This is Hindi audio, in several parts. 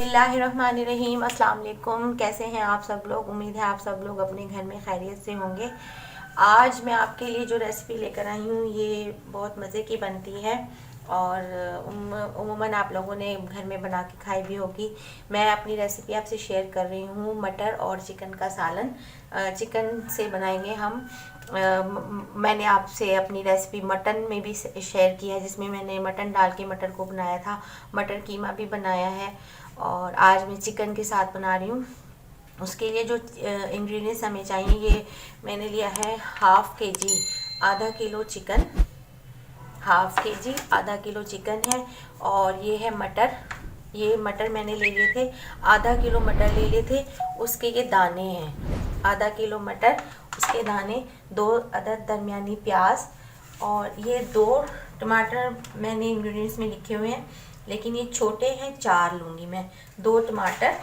बिस्मिल्लाहिर्रहमानिर्रहीम। अस्सलाम वालेकुम। कैसे हैं आप सब लोग? उम्मीद है आप सब लोग अपने घर में खैरियत से होंगे। आज मैं आपके लिए जो रेसिपी लेकर आई हूँ ये बहुत मज़े की बनती है और उम्मूमन आप लोगों ने घर में बना के खाई भी होगी। मैं अपनी रेसिपी आपसे शेयर कर रही हूँ मटर और चिकन का सालन। चिकन से बनाएंगे हम। मैंने आपसे अपनी रेसिपी मटन में भी शेयर की है, जिसमें मैंने मटन डाल के मटर को बनाया था। मटर कीमा भी बनाया है और आज मैं चिकन के साथ बना रही हूँ। उसके लिए जो इंग्रेडिएंट्स हमें चाहिए, ये मैंने लिया है हाफ़ के जी, आधा किलो चिकन, हाफ़ के जी आधा किलो चिकन है। और ये है मटर, ये मटर मैंने ले लिए थे, आधा किलो मटर ले लिए थे। उसके ये दाने हैं, आधा किलो मटर, उसके दाने, 2 अदद दरमियानी प्याज और ये 2 टमाटर मैंने इंग्रेडिएंट्स में लिखे हुए हैं, लेकिन ये छोटे हैं, 4 लूँगी मैं। 2 टमाटर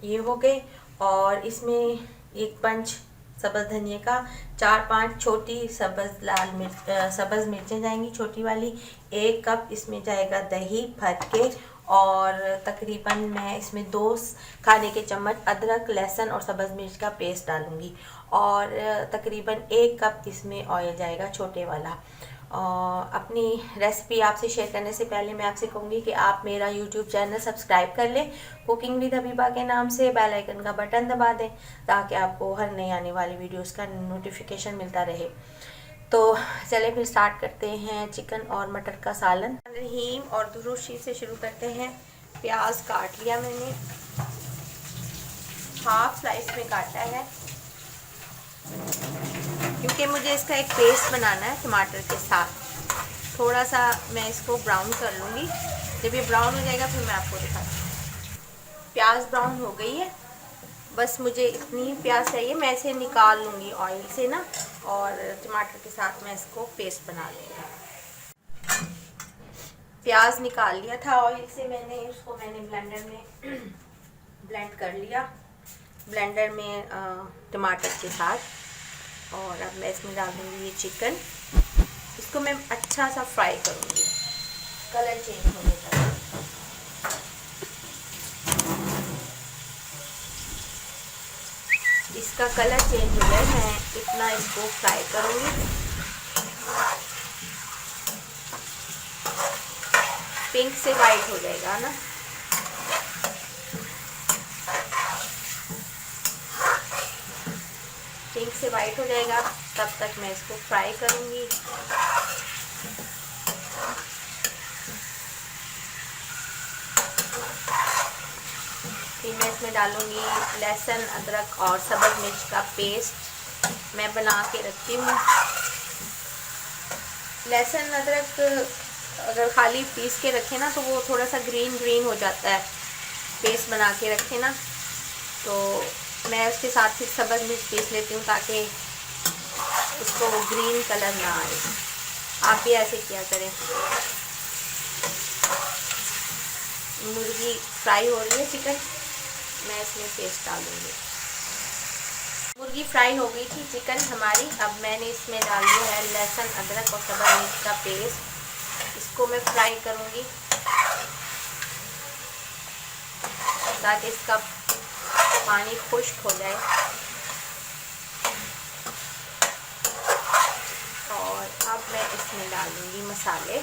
ये हो गए। और इसमें एक पंच सब्ज़ धनिया का, 4-5 छोटी सब्ज़ मिर्चें जाएंगी, छोटी वाली। 1 कप इसमें जाएगा दही फट के। और तकरीबन मैं इसमें 2 खाने के चम्मच अदरक, लहसुन और सब्ज़ मिर्च का पेस्ट डालूँगी। और तकरीबन 1 कप इसमें ऑयल जाएगा, छोटे वाला। अपनी रेसिपी आपसे शेयर करने से पहले मैं आपसे कहूँगी कि आप मेरा यूट्यूब चैनल सब्सक्राइब कर लें, कुकिंग विद हबीबा के नाम से। बेल आइकन का बटन दबा दें ताकि आपको हर नई आने वाली वीडियोस का नोटिफिकेशन मिलता रहे। तो चलिए फिर स्टार्ट करते हैं चिकन और मटर का सालन। रहीम और दुरूद शरीफ से शुरू करते हैं। प्याज काट लिया मैंने, हाफ स्लाइस में काटा है, क्योंकि मुझे इसका एक पेस्ट बनाना है टमाटर के साथ। थोड़ा सा मैं इसको ब्राउन कर लूँगी, जब ये ब्राउन हो जाएगा फिर मैं आपको दिखाती हूँ। प्याज ब्राउन हो गई है, बस मुझे इतनी प्याज चाहिए। मैं इसे निकाल लूँगी ऑयल से ना, और टमाटर के साथ मैं इसको पेस्ट बना लूँगी। प्याज निकाल लिया था ऑयल से मैंने, उसको मैंने ब्लेंडर में ब्लेंड कर लिया, ब्लेंडर में टमाटर के साथ। और अब मैं इसमें डाल दूँगी ये चिकन। इसको मैं अच्छा सा फ्राई करूँगी, कलर चेंज होने तक। इसका कलर चेंज हो जाए, मैं इतना इसको फ्राई करूँगी। पिंक से वाइट हो जाएगा ना। पिंक से वाइट हो जाएगा, तब तक मैं इसको फ्राई करूँगी। फिर मैं इसमें डालूँगी लहसुन, अदरक और सब्ज़ मिर्च का पेस्ट। मैं बना के रखती हूँ। लहसुन अदरक अगर खाली पीस के रखें ना तो वो थोड़ा सा ग्रीन ग्रीन हो जाता है, पेस्ट बना के रखें ना तो मैं उसके साथ फिर सब्ज़ मिर्च पीस लेती हूँ ताकि उसको ग्रीन कलर ना आए। आप भी ऐसे किया करें। मुर्गी फ्राई हो रही है, चिकन मैं इसमें पेस्ट डालूँगी। मुर्गी फ्राई हो गई थी चिकन हमारी। अब मैंने इसमें डाल दिया है लहसुन, अदरक और सब्ज़ मिर्च का पेस्ट। इसको मैं फ्राई करूँगी ताकि इसका पानी खुश्क हो जाए। और अब मैं इसमें डालूँगी मसाले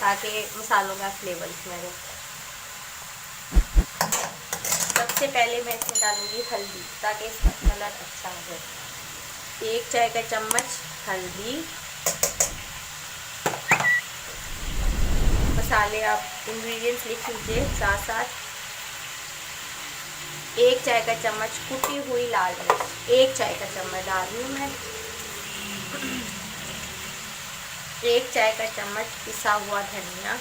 ताकि मसालों का फ्लेवर इसमें रहे। सबसे पहले मैं इसमें डालूँगी हल्दी ताकि इसका कलर अच्छा हो जाए। 1 चाय का चम्मच हल्दी। मसाले आप इंग्रेडिएंट्स लिख लीजिए साथ साथ। 1 चाय का चम्मच कुटी हुई लाल मिर्च, 1 चाय का चम्मच डाल रही हूँ मैं। 1 चाय का चम्मच पिसा हुआ धनिया।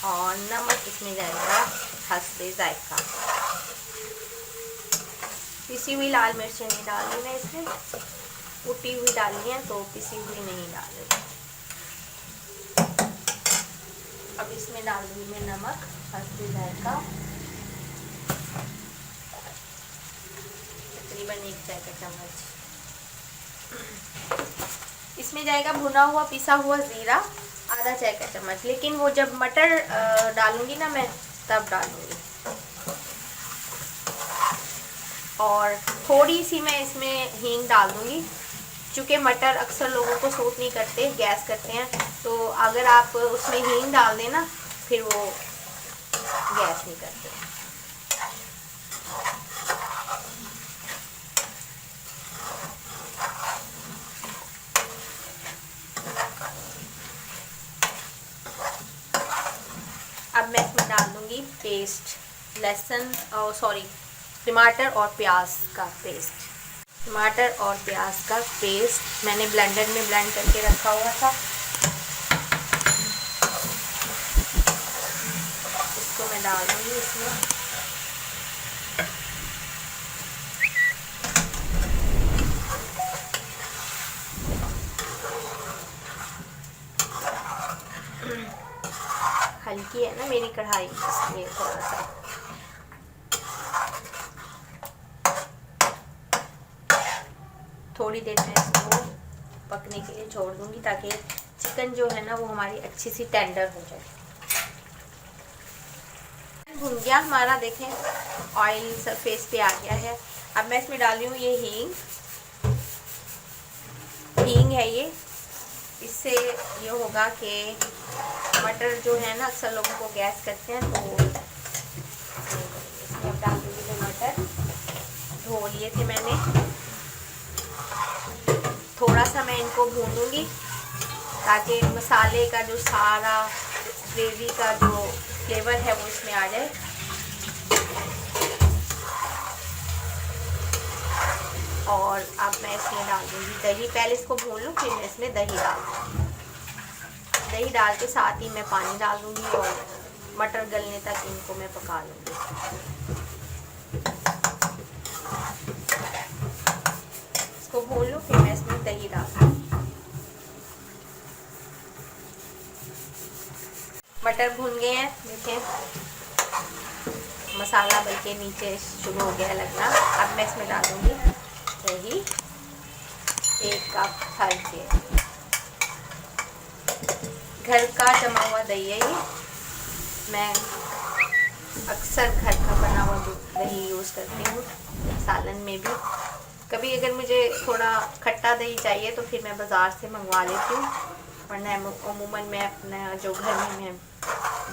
और नमक इसमें जाएगा हस्बे जायका। पिसी हुई लाल मिर्चें नहीं डालनी है इसमें, कुटी हुई डालनी है तो पिसी हुई नहीं डालें। अब इसमें डाल दूंगी मैं नमक, हल्दी, जायका, तकरीबन 1 चाय का चम्मच। इसमें जाएगा भुना हुआ पिसा हुआ ज़ीरा, आधा चाय का चम्मच, लेकिन वो जब मटर डालूंगी ना मैं तब डालूंगी। और थोड़ी सी मैं इसमें हींग डाल दूंगी, क्योंकि मटर अक्सर लोगों को सूट नहीं करते, गैस करते हैं, तो अगर आप उसमें हींग डाल दें ना फिर वो गैस नहीं करते। अब मैं इसमें डाल दूंगी पेस्ट, लहसुन और टमाटर और प्याज का पेस्ट। टमाटर और प्याज का पेस्ट मैंने ब्लेंडर में ब्लेंड करके रखा हुआ था, इसको मैं डाल दूंगी इसमें। हल्की है ना मेरी कढ़ाई, इसलिए थोड़ा सा थोड़ी देर में इसको पकने के लिए छोड़ दूंगी, ताकि चिकन जो है ना वो हमारी अच्छी सी टेंडर हो जाए। भुन गया हमारा, देखें ऑयल सरफेस पे आ गया है। अब मैं इसमें डाल रही हूँ ये हींग है ये। इससे ये होगा कि मटर जो है ना अक्सर लोगों को गैस करते हैं, तो इसमें अब डाल दूँगी मैं मटर। धो लिए थे मैंने, थोड़ा सा मैं इनको भूनूंगी ताकि मसाले का जो सारा ग्रेवी का जो फ्लेवर है वो इसमें आ जाए। और अब मैं इसमें डाल दूँगी दही। पहले इसको भून लूँ, फिर मैं इसमें दही डाल दूँगी। दही डाल के साथ ही मैं पानी डाल दूँगी और मटर गलने तक इनको मैं पका लूँगी। इसको भून लूँ, फिर मैं इसमें दही डाल दूँगी। मटर भून गए हैं, देखें मसाला बल्कि नीचे शुरू हो गया लगना। अब मैं इसमें डाल दूँगी दही, 1 कप भर के। घर का जमा हुआ दही है ये, मैं अक्सर घर का बना हुआ दही यूज़ करती हूँ सालन में भी। कभी अगर मुझे थोड़ा खट्टा दही चाहिए तो फिर मैं बाज़ार से मंगवा लेती हूँ, वरना अमूमन मैं अपना जो घर में मैं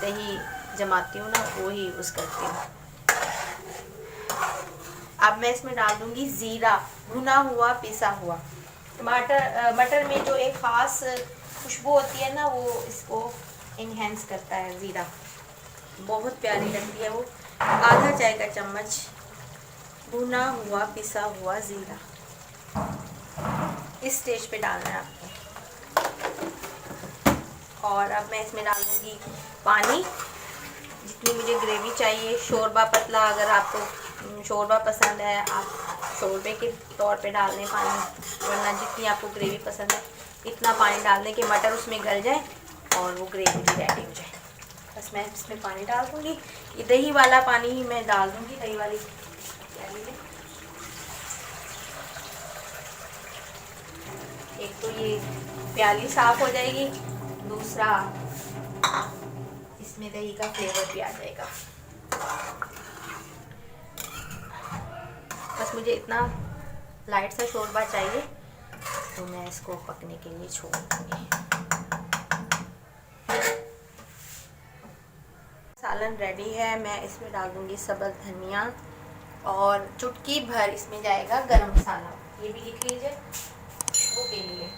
दही जमाती हूँ ना वो ही यूज़ करती हूँ। अब मैं इसमें डाल दूँगी ज़ीरा, भुना हुआ पिसा हुआ। मटर में जो एक ख़ास खुशबू होती है ना वो इसको इन्हेंस करता है, ज़ीरा बहुत प्यारी लगती है वो। आधा चाय का चम्मच भुना हुआ पिसा हुआ ज़ीरा इस स्टेज पे डालना है आपको। और अब मैं इसमें डाल दूँगी पानी, जितनी मुझे ग्रेवी चाहिए। शोरबा पतला, अगर आपको शोरबा पसंद है आप शोरबे के तौर पे डाल दें पानी, वरना जितनी आपको ग्रेवी पसंद है इतना पानी डाल दें कि मटर उसमें गल जाए और वो ग्रेवी भी रेडी हो जाए। बस मैं इसमें पानी डाल दूँगी, ये दही वाला पानी ही मैं डाल दूँगी, दही वाली प्याली में। एक तो ये प्याली साफ़ हो जाएगी, दूसरा इसमें दही का फ्लेवर भी आ जाएगा। बस मुझे इतना लाइट सा शोरबा चाहिए, तो मैं इसको पकने के लिए छोड़ दूँगी। सालन रेडी है। मैं इसमें डाल दूँगी सब्ज़ धनिया और चुटकी भर इसमें जाएगा गरम मसाला, ये भी लिख लीजिए खुशबू के लिए।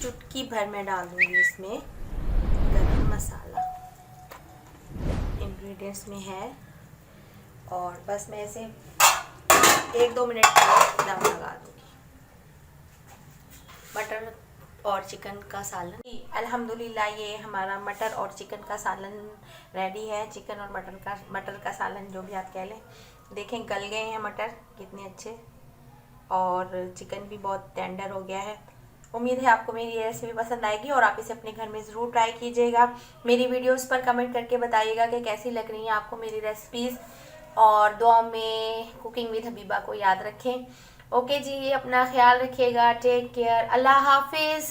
चुटकी भर मैं डाल दूँगी इसमें गरम मसाला, इंग्रेडिएंट्स में है। और बस मैं इसे 1-2 मिनट के लिए दम लगा दूँगी। मटर और चिकन का सालन अल्हम्दुलिल्लाह, ये हमारा मटर और चिकन का सालन रेडी है। चिकन और मटर का सालन जो भी आप कह लें। देखें गल गए हैं मटर कितने अच्छे, और चिकन भी बहुत टेंडर हो गया है। उम्मीद है आपको मेरी ये रेसिपी पसंद आएगी और आप इसे अपने घर में ज़रूर ट्राई कीजिएगा। मेरी वीडियोस पर कमेंट करके बताइएगा कि कैसी लग रही हैं आपको मेरी रेसिपीज़, और दुआ में कुकिंग विद हबीबा को याद रखें। ओके जी, अपना ख्याल रखिएगा। Take care. अल्लाह हाफिज़।